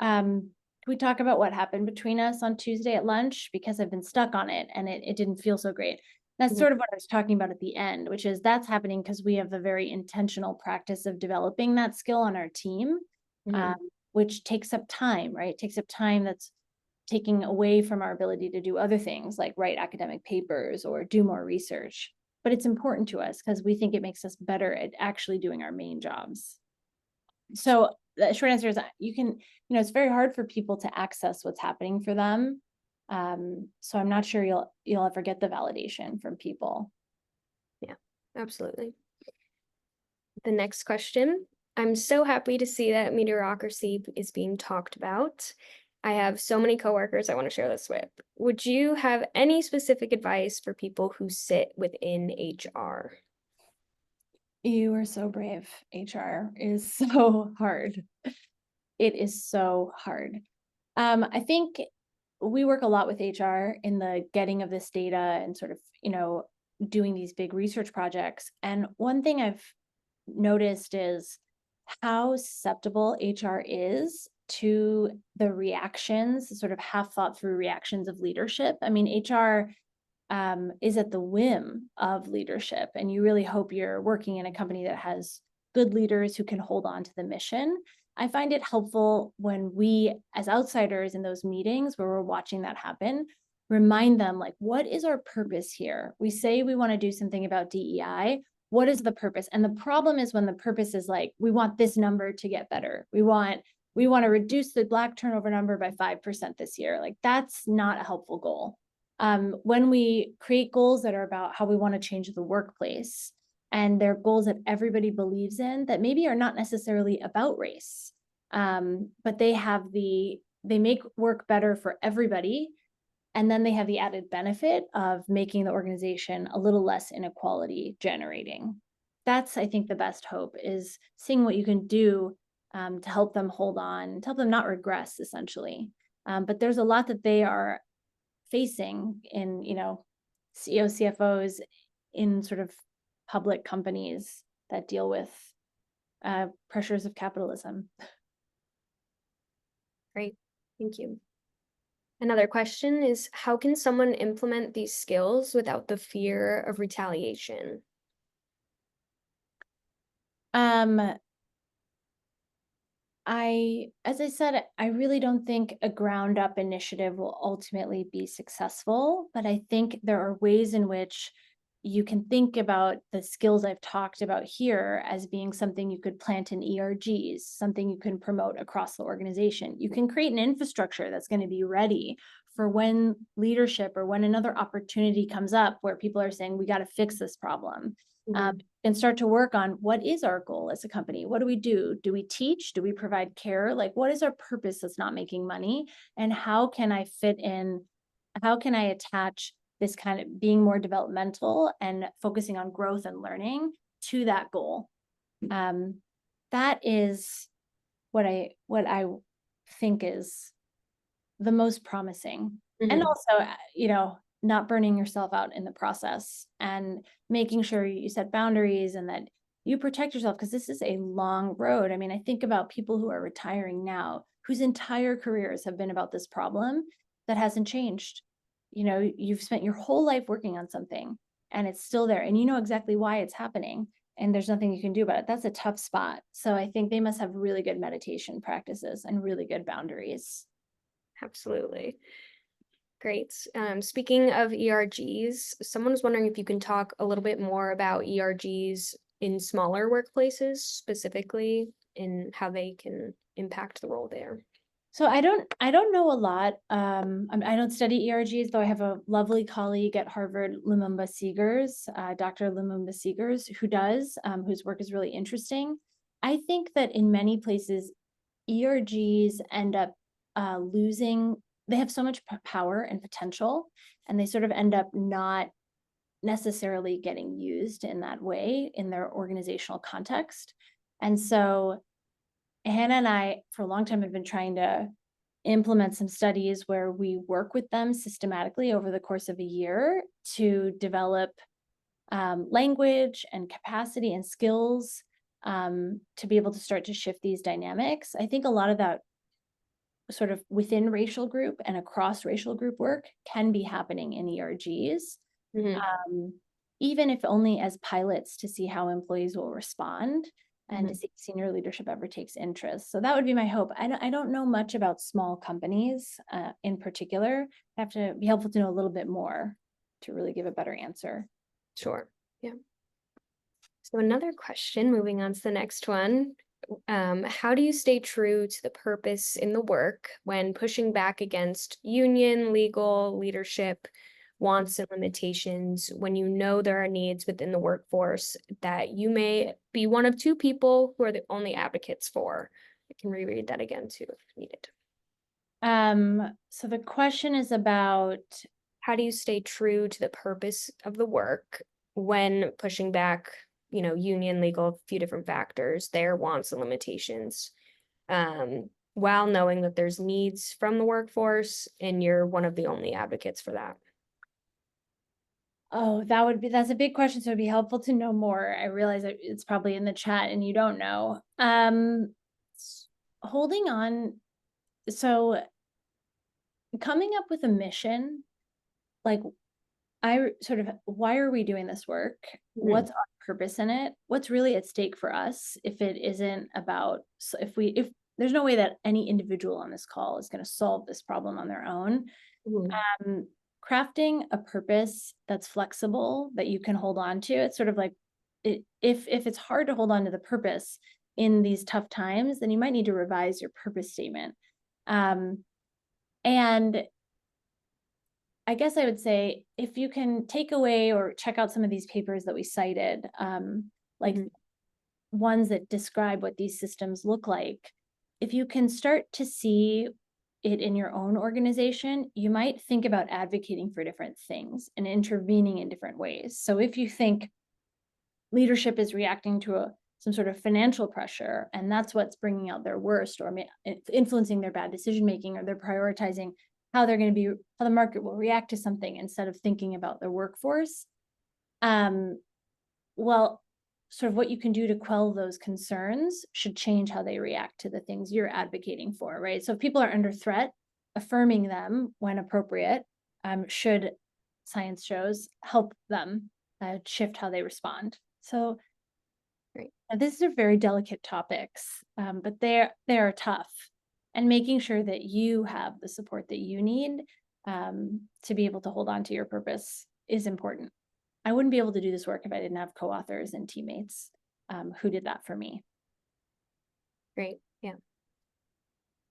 can we talk about what happened between us on Tuesday at lunch? Because I've been stuck on it and it didn't feel so great. That's sort of what I was talking about at the end, which is that's happening because we have a very intentional practice of developing that skill on our team, which takes up time, right? It takes up time that's taking away from our ability to do other things like write academic papers or do more research. But it's important to us because we think it makes us better at actually doing our main jobs. So the short answer is it's very hard for people to access what's happening for them. So I'm not sure you'll ever get the validation from people. Yeah, absolutely. The next question. I'm so happy to see that meritocracy is being talked about. I have so many coworkers I want to share this with. Would you have any specific advice for people who sit within HR? You are so brave. HR is so hard. It is so hard. I think we work a lot with HR in the getting of this data and sort of, doing these big research projects. And one thing I've noticed is how susceptible HR is to the reactions, sort of half thought through reactions of leadership. I mean, HR is at the whim of leadership, and you really hope you're working in a company that has good leaders who can hold on to the mission. I find it helpful when we, as outsiders in those meetings where we're watching that happen, remind them, like, what is our purpose here? We say we want to do something about DEI. What is the purpose? And the problem is when the purpose is like, we want this number to get better. We want to reduce the Black turnover number by 5% this year. Like, that's not a helpful goal. When we create goals that are about how we want to change the workplace, and they're goals that everybody believes in that maybe are not necessarily about race, but they make work better for everybody. And then they have the added benefit of making the organization a little less inequality generating. That's, I think, the best hope, is seeing what you can do to help them hold on, to help them not regress, essentially. But there's a lot that they are facing in, CEOs, CFOs in sort of public companies that deal with pressures of capitalism. Great, thank you. Another question is, how can someone implement these skills without the fear of retaliation? As I said, I really don't think a ground up initiative will ultimately be successful, but I think there are ways in which you can think about the skills I've talked about here as being something you could plant in ERGs, something you can promote across the organization. You can create an infrastructure that's going to be ready for when leadership or when another opportunity comes up where people are saying, we got to fix this problem. And start to work on, what is our goal as a company? What do we do? Do we teach? Do we provide care? Like, what is our purpose that's not making money? And how can I fit in? How can I attach this kind of being more developmental and focusing on growth and learning to that goal? That is what I think is the most promising. And also, not burning yourself out in the process, and making sure you set boundaries and that you protect yourself, because this is a long road. I mean, I think about people who are retiring now, whose entire careers have been about this problem that hasn't changed. You've spent your whole life working on something and it's still there, and you know exactly why it's happening, and there's nothing you can do about it. That's a tough spot. So I think they must have really good meditation practices and really good boundaries. Absolutely. Great. Speaking of ERGs, someone was wondering if you can talk a little bit more about ERGs in smaller workplaces, specifically in how they can impact the role there. So I don't know a lot. I don't study ERGs, though I have a lovely colleague at Harvard, Lumumba Seegers, Dr. Lumumba Seegers, who does, whose work is really interesting. I think that in many places, ERGs end up losing. They have so much power and potential, and they sort of end up not necessarily getting used in that way in their organizational context. And so Hannah and I, for a long time, have been trying to implement some studies where we work with them systematically over the course of a year to develop language and capacity and skills to be able to start to shift these dynamics. I think a lot of that sort of within racial group and across racial group work can be happening in ERGs, even if only as pilots to see how employees will respond and to see if senior leadership ever takes interest. So that would be my hope. I don't know much about small companies in particular. I have to be helpful to know a little bit more to really give a better answer. Sure. Yeah. So another question, moving on to the next one. How do you stay true to the purpose in the work when pushing back against union, legal, leadership wants and limitations, when you know there are needs within the workforce that you may be one of two people who are the only advocates for? I can reread that again too if needed. So the question is about, How do you stay true to the purpose of the work when pushing back, union legal, a few different factors, their wants and limitations, while knowing that there's needs from the workforce and you're one of the only advocates for that? oh, that's a big question. So it'd be helpful to know more. I realize that it's probably in the chat and you don't know. Holding on. So coming up with a mission, like why are we doing this work? What's our purpose in it? What's really at stake for us? If it isn't about, if there's no way that any individual on this call is going to solve this problem on their own. Mhm. Crafting a purpose that's flexible that you can hold on to. It's sort of like if it's hard to hold on to the purpose in these tough times, then you might need to revise your purpose statement. And I guess I would say if you can take away or check out some of these papers that we cited, like ones that describe what these systems look like, if you can start to see it in your own organization, you might think about advocating for different things and intervening in different ways. So if you think leadership is reacting to some sort of financial pressure, and that's what's bringing out their worst or influencing their bad decision making, or they're prioritizing how the market will react to something instead of thinking about their workforce. Well, sort of what you can do to quell those concerns should change how they react to the things you're advocating for, right? So if people are under threat, affirming them when appropriate should, science shows, help them shift how they respond. So these are very delicate topics, but they are tough. And making sure that you have the support that you need to be able to hold on to your purpose is important. I wouldn't be able to do this work if I didn't have co-authors and teammates who did that for me. Great. Yeah.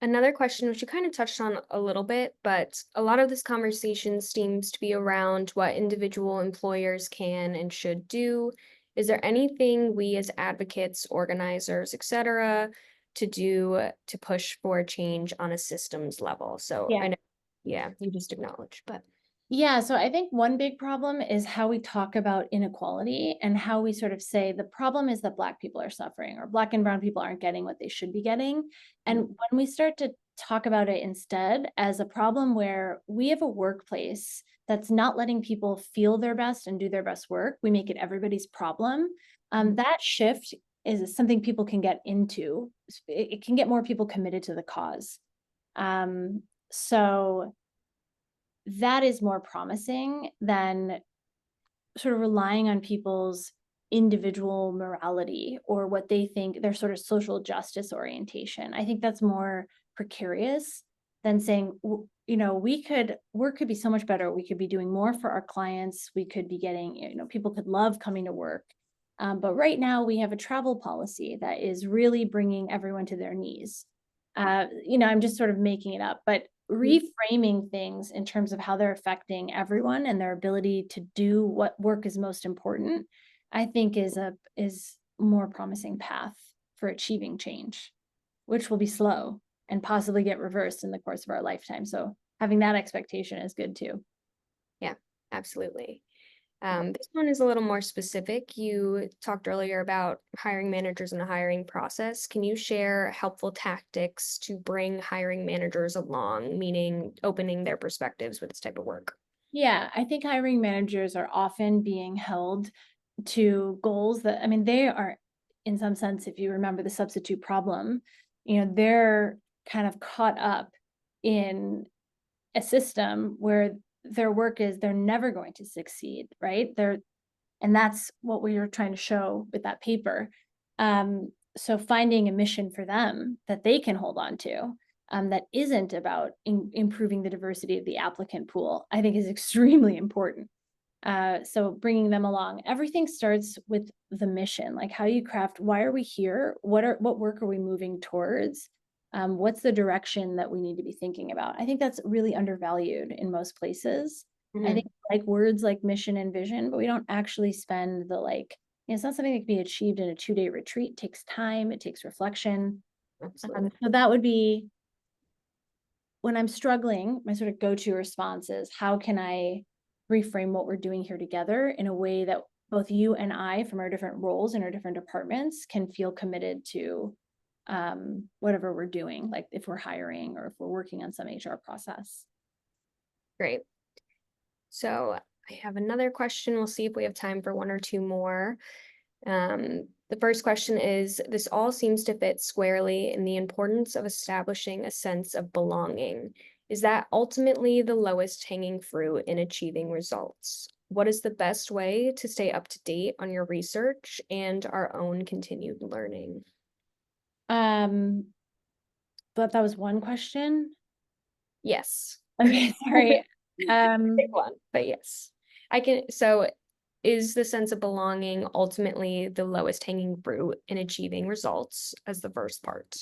Another question, which you kind of touched on a little bit, but a lot of this conversation seems to be around what individual employers can and should do. Is there anything we as advocates, organizers, etc., to do to push for change on a systems level? So I know, you just acknowledged, but Yeah, so I think one big problem is how we talk about inequality and how we sort of say the problem is that Black people are suffering or Black and brown people aren't getting what they should be getting. And when we start to talk about it instead as a problem where we have a workplace that's not letting people feel their best and do their best work, we make it everybody's problem. That shift is something people can get into. It can get more people committed to the cause. So that is more promising than sort of relying on people's individual morality or what they think their sort of social justice orientation. I think that's more precarious than saying, work could be so much better. We could be doing more for our clients. We could be getting, people could love coming to work. But right now we have a travel policy that is really bringing everyone to their knees. I'm just sort of making it up, but reframing things in terms of how they're affecting everyone and their ability to do what work is most important, I think is more promising path for achieving change, which will be slow and possibly get reversed in the course of our lifetime. So having that expectation is good too. yeah, absolutely. This one is a little more specific. You talked earlier about hiring managers and the hiring process. Can you share helpful tactics to bring hiring managers along, meaning opening their perspectives with this type of work? Yeah, I think hiring managers are often being held to goals that, they are, in some sense, if you remember the substitute problem, they're kind of caught up in a system where their work is they're never going to succeed, right? And that's what we were trying to show with that paper. So finding a mission for them that they can hold on to, that isn't about improving the diversity of the applicant pool, I think is extremely important. So bringing them along, everything starts with the mission, like how you craft, why are we here? What work are we moving towards? What's the direction that we need to be thinking about? I think that's really undervalued in most places. I think like words like mission and vision, but we don't actually spend it's not something that can be achieved in a 2-day retreat. It takes time, it takes reflection. So that would be when I'm struggling, my sort of go-to response is, how can I reframe what we're doing here together in a way that both you and I, from our different roles in our different departments, can feel committed to whatever we're doing, like if we're hiring or if we're working on some HR process. Great. So I have another question. We'll see if we have time for one or two more. The first question is, this all seems to fit squarely in the importance of establishing a sense of belonging. Is that ultimately the lowest hanging fruit in achieving results? What is the best way to stay up to date on your research and our own continued learning? But that was one question. Yes. Okay, sorry. Big one, but yes. So is the sense of belonging ultimately the lowest hanging fruit in achieving results as the first part?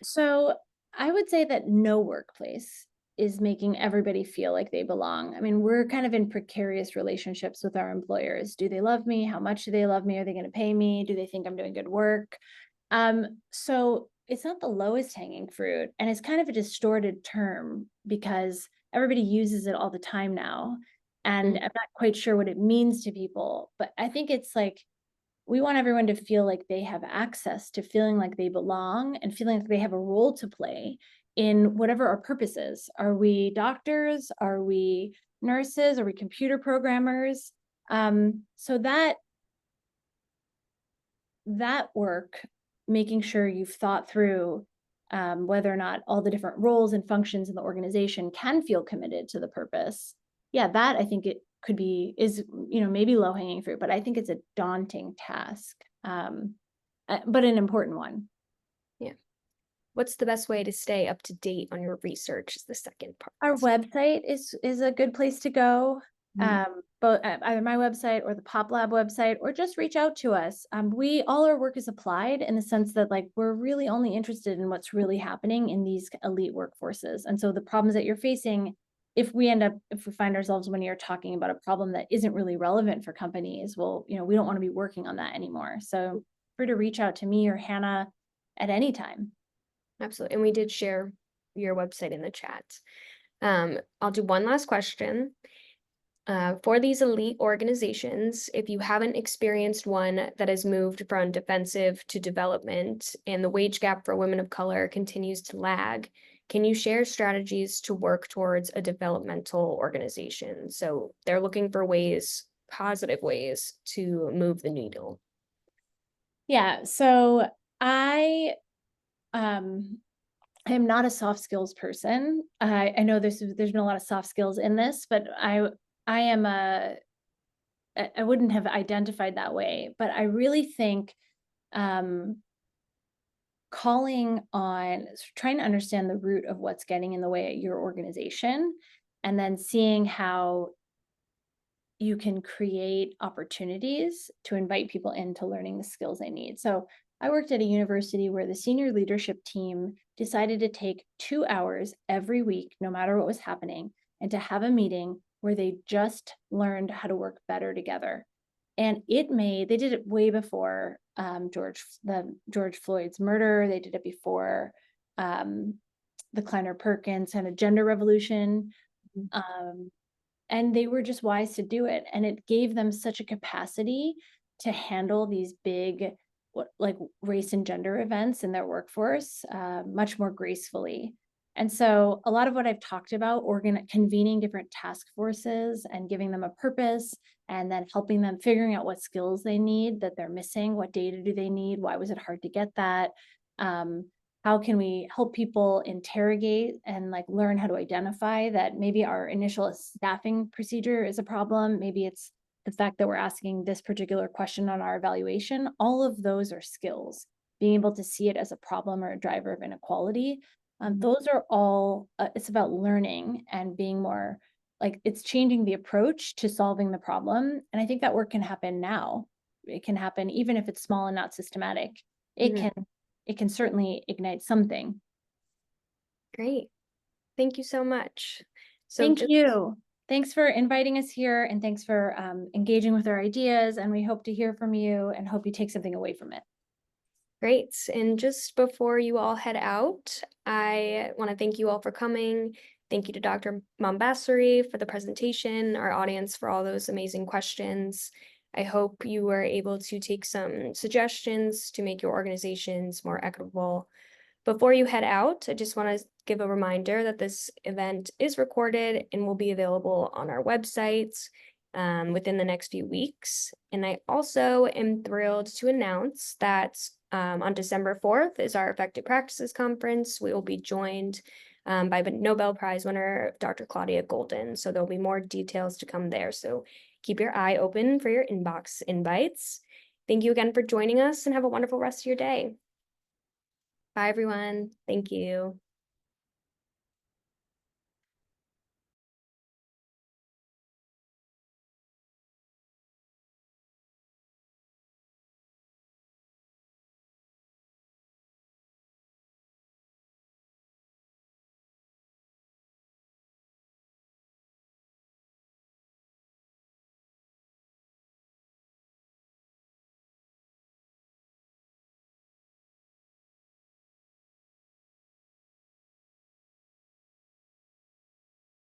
So I would say that no workplace is making everybody feel like they belong. I mean, we're kind of in precarious relationships with our employers. Do they love me? How much do they love me? Are they going to pay me? Do they think I'm doing good work? So it's not the lowest hanging fruit, and it's kind of a distorted term because everybody uses it all the time now. And I'm not quite sure what it means to people, but I think it's like, we want everyone to feel like they have access to feeling like they belong and feeling like they have a role to play in whatever our purpose is. Are we doctors? Are we nurses? Are we computer programmers? So that work, making sure you've thought through whether or not all the different roles and functions in the organization can feel committed to the purpose. Yeah, that I think it could be, is, maybe low hanging fruit, but I think it's a daunting task, but an important one. Yeah. What's the best way to stay up to date on your research is the second part. Our website is a good place to go. Both either my website or the Pop Lab website, or just reach out to us. All our work is applied in the sense that, like, we're really only interested in what's really happening in these elite workforces. And so the problems that you're facing, if we find ourselves one year talking about a problem that isn't really relevant for companies, well, we don't want to be working on that anymore. So free to reach out to me or Hannah at any time. Absolutely. And we did share your website in the chat. I'll do one last question. For these elite organizations, if you haven't experienced one that has moved from defensive to development and the wage gap for women of color continues to lag, can you share strategies to work towards a developmental organization? So they're looking for positive ways to move the needle. Yeah, so I am not a soft skills person. I know there's been a lot of soft skills in this, but I wouldn't have identified that way. But I really think calling on, trying to understand the root of what's getting in the way at your organization, and then seeing how you can create opportunities to invite people into learning the skills they need. So I worked at a university where the senior leadership team decided to take 2 hours every week, no matter what was happening, and to have a meeting where they just learned how to work better together. And they did it way before George Floyd's murder. They did it before the Kleiner Perkins kind of gender revolution. And they were just wise to do it. And it gave them such a capacity to handle these big, like, race and gender events in their workforce much more gracefully. And so a lot of what I've talked about, convening different task forces and giving them a purpose, and then helping them figuring out what skills they need that they're missing, what data do they need, why was it hard to get that, how can we help people interrogate and, like, learn how to identify that maybe our initial staffing procedure is a problem, maybe it's the fact that we're asking this particular question on our evaluation. All of those are skills. Being able to see it as a problem or a driver of inequality. Those are all, it's about learning and being more, like, it's changing the approach to solving the problem. And I think that work can happen now. It can happen even if it's small and not systematic. It can certainly ignite something. Great. Thank you so much. Thank you. Thanks for inviting us here, and thanks for engaging with our ideas. And we hope to hear from you and hope you take something away from it. Great. And just before you all head out, I want to thank you all for coming. Thank you to Dr. Mobasseri for the presentation, our audience for all those amazing questions. I hope you were able to take some suggestions to make your organizations more equitable. Before you head out, I just want to give a reminder that this event is recorded and will be available on our website within the next few weeks. And I also am thrilled to announce that on December 4th is our Effective Practices Conference. We will be joined by the Nobel Prize winner, Dr. Claudia Golden. So there'll be more details to come there. So keep your eye open for your inbox invites. Thank you again for joining us and have a wonderful rest of your day. Bye, everyone. Thank you.